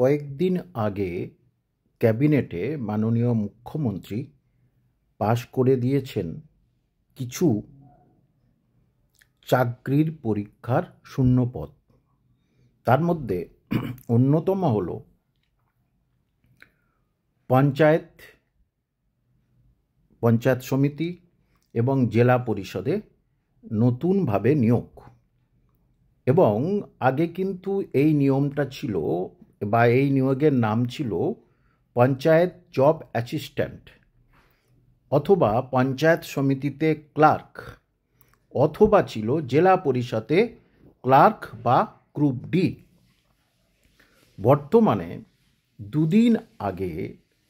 কয়েকদিন আগে ক্যাবিনেটে মাননীয় মুখ্যমন্ত্রী পাশ করে দিয়েছেন কিছু চাকরির পরীক্ষার শূন্যপদ। তার মধ্যে অন্যতম হল পঞ্চায়েত সমিতি এবং জেলা পরিষদে নতুনভাবে নিয়োগ। এবং আগে কিন্তু এই নিয়মটা ছিল বা এই নিয়োগের নাম ছিল পঞ্চায়েত জব অ্যাসিস্ট্যান্ট অথবা পঞ্চায়েত সমিতিতে ক্লার্ক অথবা ছিল জেলা পরিষদে ক্লার্ক বা গ্রুপ ডি। বর্তমানে দুদিন আগে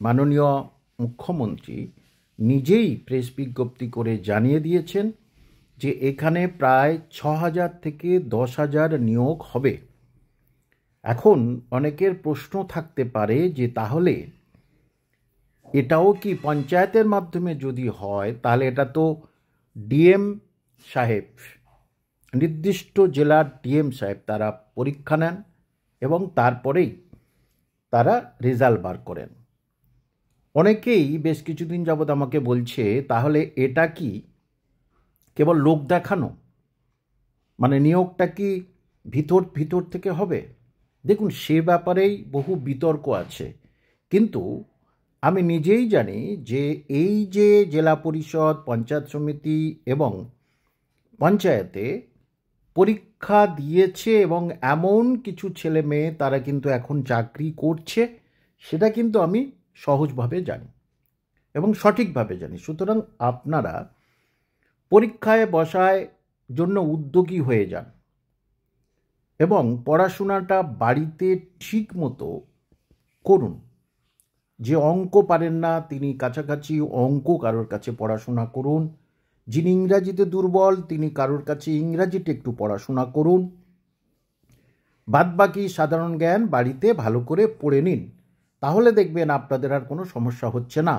মাননীয় মুখ্যমন্ত্রী নিজেই প্রেস বিজ্ঞপ্তি করে জানিয়ে দিয়েছেন যে এখানে প্রায় 6,000 থেকে 10,000 নিয়োগ হবে। এখন অনেকের প্রশ্ন থাকতে পারে যে তাহলে এটাও কি পঞ্চায়েতের মাধ্যমে যদি হয় তাহলে এটা তো ডিএম সাহেব, নির্দিষ্ট জেলার ডিএম সাহেব তারা পরীক্ষা নেন এবং তারপরেই তারা রেজাল্ট বার করেন। অনেকেই বেশ কিছুদিন যাবৎ আমাকে বলছে তাহলে এটা কি কেবল লোক দেখানো, মানে নিয়োগটা কি ভিতর থেকে হবে? দেখুন, সে ব্যাপারেই বহু বিতর্ক আছে, কিন্তু আমি নিজেই জানি যে এই যে জেলা পরিষদ, পঞ্চায়েত সমিতি এবং পঞ্চায়েতে পরীক্ষা দিয়েছে এবং এমন কিছু ছেলে মেয়ে তারা কিন্তু এখন চাকরি করছে, সেটা কিন্তু আমি সহজভাবে জানি এবং সঠিকভাবে জানি। সুতরাং আপনারা পরীক্ষায় বসার জন্য উদ্যোগী হয়ে যান এবং পড়াশোনাটা বাড়িতে ঠিক মতো করুন। যে অঙ্ক পারেন না তিনি কাছাকাছি অঙ্ক কারোর কাছে পড়াশোনা করুন। যিনি ইংরাজিতে দুর্বল তিনি কারোর কাছে ইংরাজিতে একটু পড়াশোনা করুন। বাদবাকি সাধারণ জ্ঞান বাড়িতে ভালো করে পড়ে নিন, তাহলে দেখবেন আপনাদের আর কোনো সমস্যা হচ্ছে না।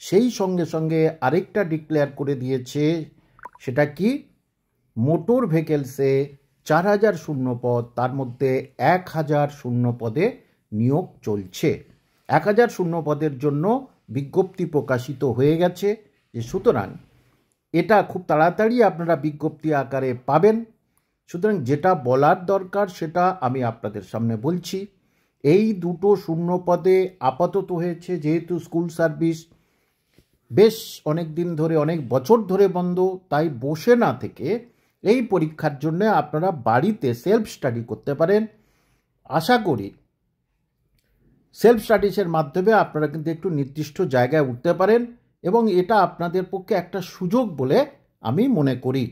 সেই সঙ্গে সঙ্গে আরেকটা ডিক্লেয়ার করে দিয়েছে, সেটা কি মোটর ভেহিকেলসে 4,000 শূন্যপদ, তার মধ্যে 1,000 শূন্যপদে নিয়োগ চলছে। 1,000 শূন্যপদের জন্য বিজ্ঞপ্তি প্রকাশিত হয়ে গেছে, যে সুতরাং এটা খুব তাড়াতাড়ি আপনারা বিজ্ঞপ্তি আকারে পাবেন। সুতরাং যেটা বলার দরকার সেটা আমি আপনাদের সামনে বলছি। এই দুটো শূন্যপদে আপাতত হয়েছে, যেহেতু স্কুল সার্ভিস বেশ অনেক দিন ধরে, অনেক বছর ধরে বন্ধ, তাই বসে না থেকে এই পরীক্ষার জন্য আপনারা বাড়িতে সেলফ স্টাডি করতে পারেন। আশা করি সেলফ স্টাডিজের মাধ্যমে আপনারা কিন্তু একটু নির্দিষ্ট জায়গায় উঠতে পারেন এবং এটা আপনাদের পক্ষে একটা সুযোগ বলে আমি মনে করি।